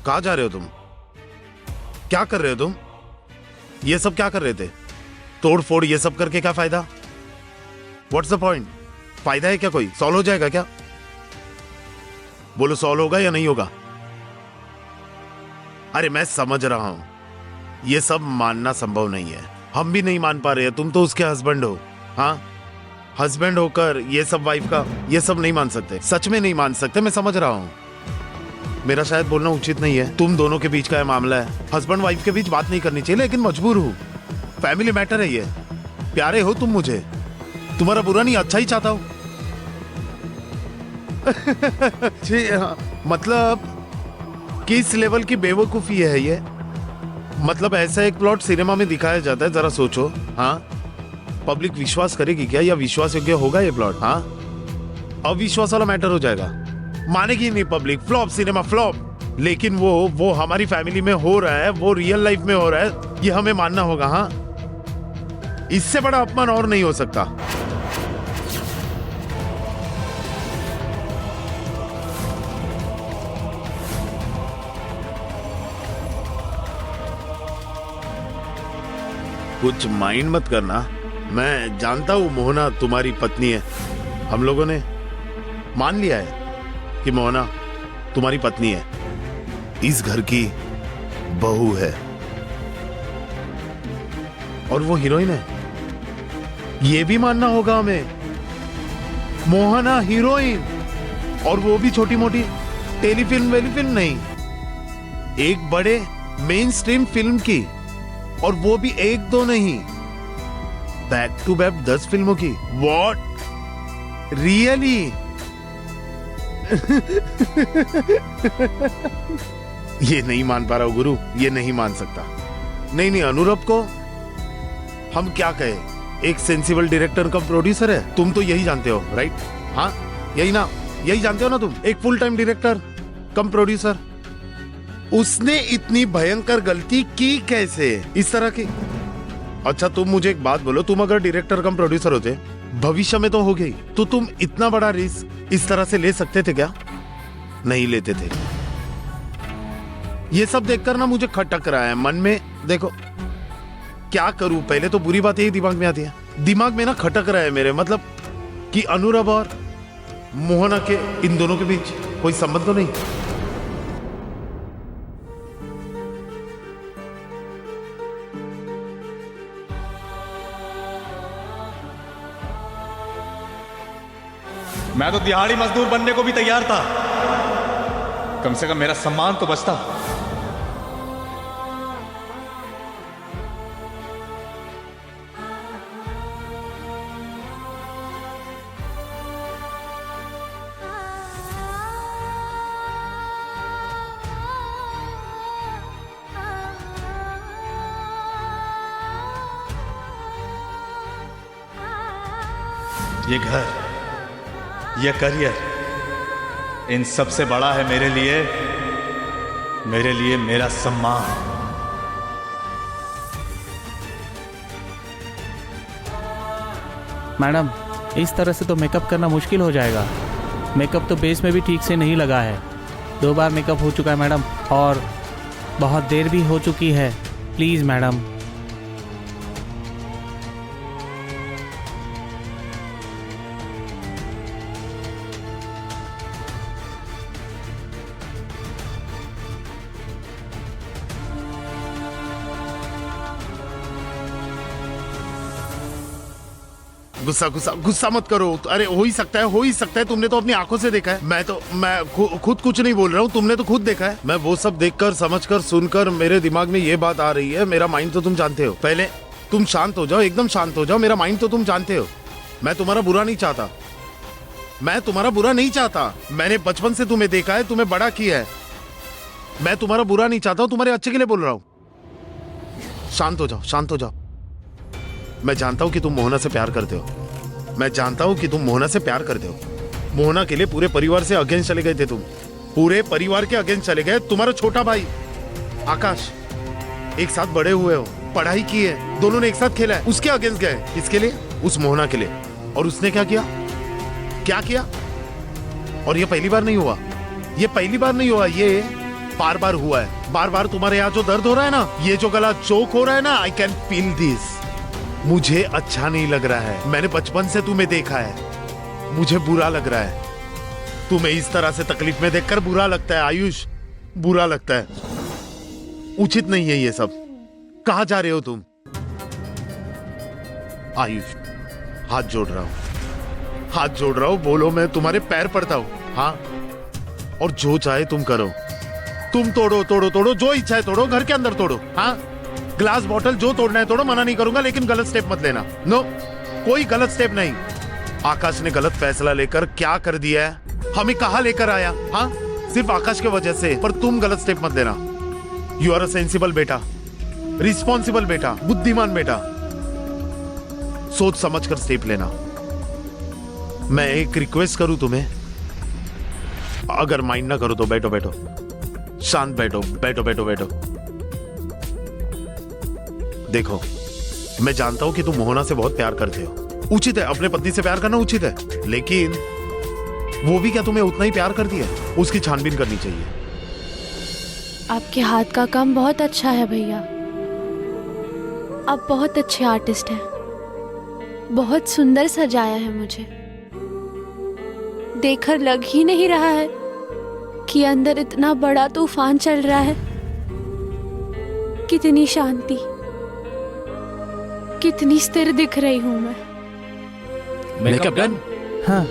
कहाँ जा रहे हो तुम? क्या कर रहे हो तुम? ये सब क्या कर रहे थे? तोड़ फोड़ ये सब करके क्या फायदा? What's the point? फायदा है क्या कोई? सॉल्व हो जाएगा क्या? बोलो सॉल्व होगा या नहीं होगा? अरे मैं समझ रहा हूं, ये सब मानना संभव नहीं है, हम भी नहीं मान पा रहे हैं। तुम तो उसके हस्बैंड हो। हाँ, हस्बैंड होकर ये सब वाइफ का ये सब नहीं मान सकते, सच में नहीं मान सकते। मैं समझ रहा हूं, मेरा शायद बोलना उचित नहीं है। तुम दोनों के बीच का मामला है, हस्बैंड वाइफ के बीच बात नहीं करनी चाहिए, लेकिन मजबूर हूं। फैमिली मैटर है ये। प्यारे हो तुम मुझे, तुम्हारा बुरा नहीं, अच्छा ही चाहता हूं। मतलब किस लेवल की बेवकूफी है ये? मतलब ऐसा एक प्लॉट सिनेमा में दिखाया जाता है, जरा सोचो। हाँ, पब्लिक विश्वास करेगी क्या, या विश्वास योग्य होगा ये प्लॉट? हाँ, अविश्वास वाला मैटर हो जाएगा, मानेगी नहीं पब्लिक। Flop, cinema flop. लेकिन वो हमारी फैमिली में हो रहा है, वो रियल लाइफ में हो रहा है, ये हमें मानना होगा। हाँ, इससे बड़ा अपमान और नहीं हो सकता। कुछ माइंड मत करना, मैं जानता हूं मोहना तुम्हारी पत्नी है। हम लोगों ने मान लिया है कि मोहना तुम्हारी पत्नी है, इस घर की बहू है, और वो हीरोइन है, ये भी मानना होगा हमें। मोहना हीरोइन, और वो भी छोटी मोटी टेलीफिल्म वेलीफिल्म नहीं, एक बड़े मेन स्ट्रीम फिल्म की, और वो भी एक दो नहीं, बैक टू बैक 10 फिल्मों की। What, really? ये नहीं मान पा रहा हूं गुरु, ये नहीं मान सकता। नहीं, अनुरभ को हम क्या कहे, एक सेंसिबल डायरेक्टर का प्रोड्यूसर है। तुम तो यही जानते हो, राइट? हाँ, यही ना, यही जानते हो ना तुम, एक फुल टाइम डायरेक्टर कम प्रोड्यूसर। उसने इतनी भयंकर गलती की कैसे, इस तरह की? अच्छा तुम मुझे एक बात बोलो, तुम अगर डायरेक्टर कम प्रोड्यूसर होते, भविष्य में तो हो गई, तो तुम इतना बड़ा रिस्क इस तरह से ले सकते थे क्या? नहीं लेते थे। ये सब देखकर ना मुझे खटक रहा है मन में। देखो क्या करूं, पहले तो बुरी बात यही दिमाग में आती है, दिमाग में ना खटक रहा है मेरे, मतलब कि अनुरभ और मोहना के, इन दोनों के बीच कोई संबंध तो नहीं? मैं तो दिहाड़ी मजदूर बनने को भी तैयार था, कम से कम मेरा सम्मान तो बचता। ये घर, ये करियर, इन सबसे बड़ा है मेरे लिए मेरा सम्मान। मैडम, इस तरह से तो मेकअप करना मुश्किल हो जाएगा। मेकअप तो बेस में भी ठीक से नहीं लगा है। 2 बार मेकअप हो चुका है मैडम, और बहुत देर भी हो चुकी है। Please madam. गुस्सा मत करो। अरे हो ही सकता है, तुमने तो अपनी आंखों से देखा है। मैं खुद कुछ नहीं बोल रहा हूँ, तुमने तो खुद देखा है। मैं वो सब देखकर, समझकर, सुनकर मेरे दिमाग में ये बात आ रही है। मेरा माइंड तो तुम जानते हो। पहले तुम शांत हो जाओ, एकदम शांत हो जाओ। मेरा माइंड तो तुम जानते हो। मैं तुम्हारा बुरा नहीं चाहता, मैंने बचपन से तुम्हें देखा है, तुम्हें बड़ा किया है। मैं तुम्हारा बुरा नहीं चाहता हूँ, तुम्हारे अच्छे के लिए बोल रहा हूँ। शांत हो जाओ। मैं जानता हूं कि तुम मोहना से प्यार करते हो। मोहना के लिए पूरे परिवार से अगेंस्ट चले गए थे तुम। पूरे परिवार के अगेंस्ट चले गए। तुम्हारा छोटा भाई आकाश, एक साथ बड़े हुए हो, पढ़ाई की है, दोनों ने एक साथ खेला है, उसके अगेंस्ट गए। किसके लिए? उस मोहना के लिए। और उसने क्या किया? और ये पहली बार नहीं हुआ, ये बार बार हुआ है, बार बार तुम्हारे यहाँ जो दर्द हो रहा है ना, ये जो गला चोक हो रहा है ना, आई कैन फील दिस। मुझे अच्छा नहीं लग रहा है, मैंने बचपन से तुम्हें देखा है, मुझे बुरा लग रहा है। तुम्हें इस तरह से तकलीफ में देखकर बुरा लगता है आयुष, बुरा लगता है। उचित नहीं है ये सब। कहाँ जा रहे हो तुम? आयुष, हाथ जोड़ रहा हूं, हाथ जोड़ रहा हूं, बोलो, मैं तुम्हारे पैर पड़ता हूं। हाँ, और जो चाहे तुम करो, तुम तोड़ो तोड़ो तोड़ो, जो इच्छा है तोड़ो, घर के अंदर तोड़ो। हाँ, ग्लास बॉटल जो तोड़ना है तोड़ो, मना नहीं करूंगा, लेकिन गलत स्टेप मत लेना। नो, कोई गलत स्टेप नहीं। आकाश ने गलत फैसला लेकर क्या कर दिया है, हमें कहां लेकर आया। हाँ, सिर्फ आकाश की वजह से, पर तुम गलत स्टेप मत लेना। यू आर अ सेंसिबल बेटा, रिस्पॉन्सिबल बेटा, बुद्धिमान बेटा, सोच समझकर स्टेप लेना। मैं एक रिक्वेस्ट करूं तुम्हें, अगर माइंड ना करो तो बैठो बैठो, शांत बैठो बैठो बैठो बैठो। देखो, मैं जानता हूं कि तुम मोहना से बहुत प्यार करते हो, उचित है, अपने पत्नी से प्यार करना उचित है, लेकिन वो भी क्या तुम्हें उतना ही प्यार करती है? उसकी छानबीन करनी चाहिए। आपके हाथ का काम बहुत अच्छा है भैया, आप बहुत अच्छे आर्टिस्ट हैं, बहुत सुंदर सजाया है। मुझे देखकर लग ही नहीं रहा है कि अंदर इतना बड़ा तूफान चल रहा है। कितनी शांति, कितनी स्थिर दिख रही हूं मैं। Makeup done? हाँ,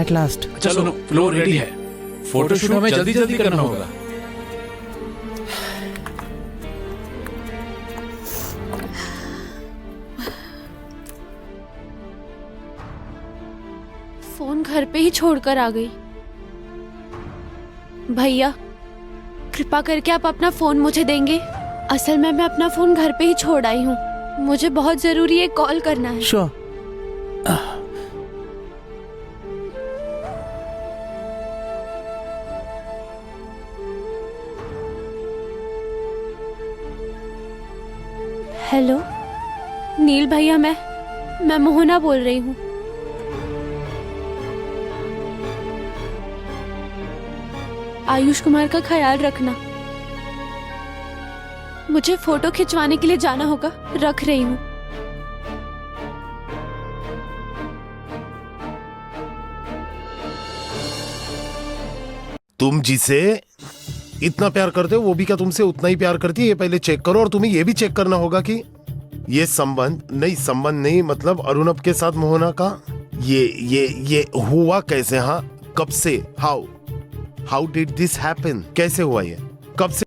एट लास्ट। चलो, फ्लोर रेडी है, फोटोशूट हमें जल्दी जल्दी करना होगा। फोन घर पे ही छोड़कर आ गई। भैया, कृपा करके आप अपना फोन मुझे देंगे? असल में मैं अपना फोन घर पे ही छोड़ आई हूँ, मुझे बहुत जरूरी एक कॉल करना है। श्योर। हेलो नील भैया, मैं मोहना बोल रही हूँ। आयुष कुमार का ख्याल रखना, मुझे फोटो खिंचवाने के लिए जाना होगा, रख रही हूँ। तुम जिसे इतना प्यार करते हो, वो भी क्या तुमसे उतना ही प्यार करती है? ये पहले चेक करो, और तुम्हें ये भी चेक करना होगा कि ये संबंध नहीं, मतलब अरुणव के साथ मोहना का ये हुआ कैसे? हाँ, कब से? How did this happen? कैसे हुआ ये? कब से?